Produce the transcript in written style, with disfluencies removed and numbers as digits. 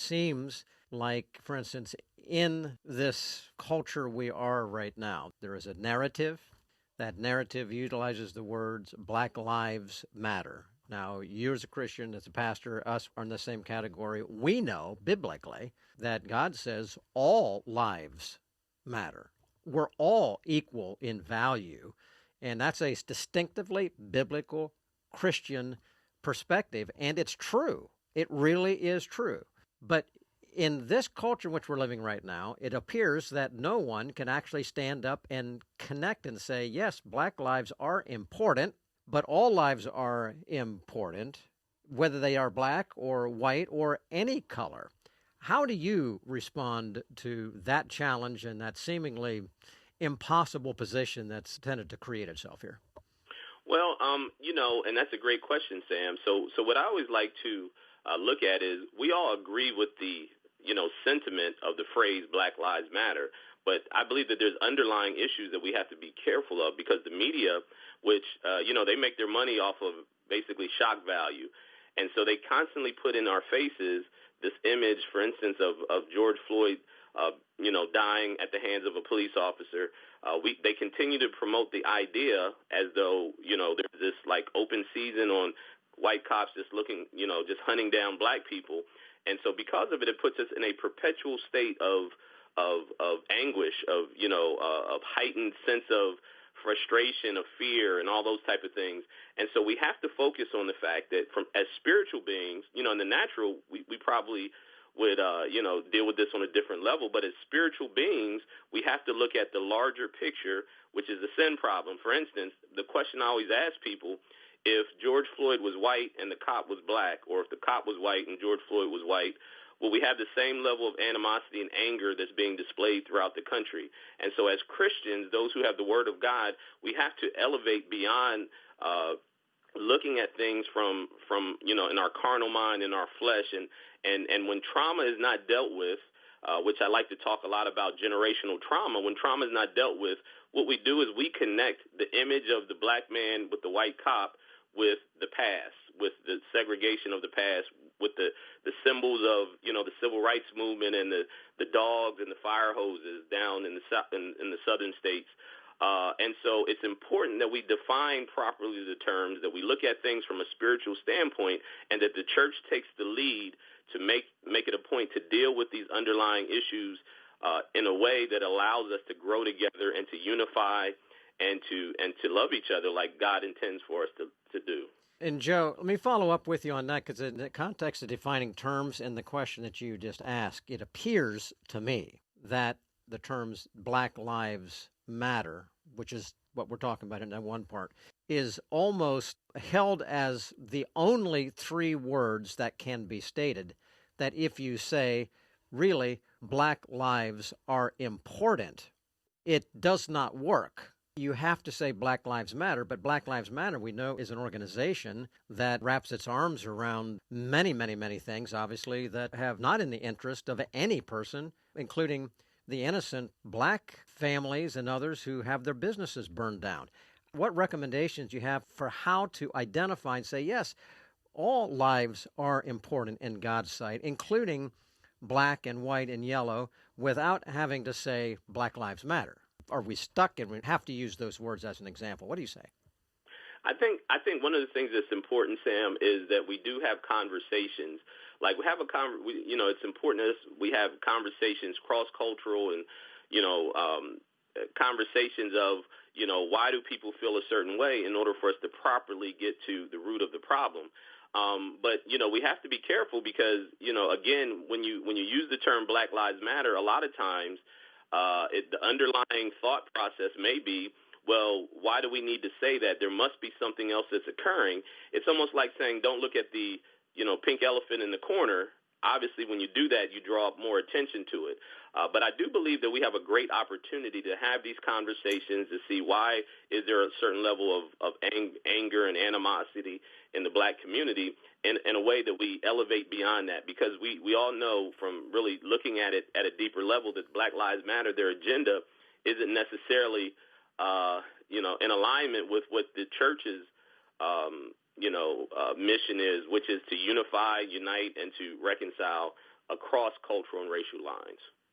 seems like, for instance, in this culture we are right now, there is a narrative. That narrative utilizes the words Black Lives Matter. Now, you as a Christian, as a pastor, us are in the same category. We know biblically that God says all lives matter. We're all equal in value, and that's a distinctively biblical Christian perspective, and it's true. It really is true. But in this culture in which we're living right now, it appears that no one can actually stand up and connect and say, yes, Black lives are important, but all lives are important, whether they are black or white or any color. How do you respond to that challenge and that seemingly impossible position that's tended to create itself here? Well, and that's a great question, Sam. So what I always like to look at is we all agree with the, sentiment of the phrase Black Lives Matter. But I believe that there's underlying issues that we have to be careful of because the media, which, they make their money off of basically shock value. And so they constantly put in our faces this image, for instance, of George Floyd, dying at the hands of a police officer. They continue to promote the idea as though, there's this like open season on white cops just looking, just hunting down black people. And so because of it, it puts us in a perpetual state of anguish, of heightened sense of frustration, of fear, and all those type of things. And so we have to focus on the fact that as spiritual beings, in the natural, we probably would, deal with this on a different level. But as spiritual beings, we have to look at the larger picture, which is the sin problem. For instance, the question I always ask people, if George Floyd was white and the cop was black, or if the cop was white and George Floyd was white, will we have the same level of animosity and anger that's being displayed throughout the country? And so as Christians, those who have the Word of God, we have to elevate beyond looking at things from in our carnal mind, in our flesh. And when trauma is not dealt with, which I like to talk a lot about generational trauma, when trauma is not dealt with, what we do is we connect the image of the black man with the white cop with the past, with the segregation of the past, with the symbols of, the civil rights movement and the dogs and the fire hoses down in the southern states. And so it's important that we define properly the terms, that we look at things from a spiritual standpoint, and that the church takes the lead to make it a point to deal with these underlying issues in a way that allows us to grow together and to unify and to love each other like God intends for us to do. And Joe, let me follow up with you on that, because in the context of defining terms and the question that you just asked, it appears to me that the terms Black Lives Matter, which is what we're talking about in that one part, is almost held as the only three words that can be stated, that if you say, really, black lives are important, it does not work. You have to say Black Lives Matter, but Black Lives Matter, we know, is an organization that wraps its arms around many, many, many things, obviously, that have not in the interest of any person, including the innocent black families and others who have their businesses burned down. What recommendations do you have for how to identify and say, yes, all lives are important in God's sight, including black and white and yellow, without having to say Black Lives Matter? Are we stuck and we have to use those words as an example? What do you say? I think one of the things that's important, Sam, is that we do have conversations. Like we have it's important that we have conversations, cross-cultural, and conversations of why do people feel a certain way in order for us to properly get to the root of the problem. But we have to be careful because again, when you use the term Black Lives Matter, a lot of times the underlying thought process may be, well, why do we need to say that? There must be something else that's occurring. It's almost like saying, don't look at the, pink elephant in the corner. Obviously, when you do that, you draw more attention to it. But I do believe that we have a great opportunity to have these conversations to see why is there a certain level of anger and animosity in the black community in a way that we elevate beyond that. Because we all know from really looking at it at a deeper level that Black Lives Matter, their agenda isn't necessarily, in alignment with what the church's mission is, which is to unify, unite, and to reconcile across cultural and racial lines.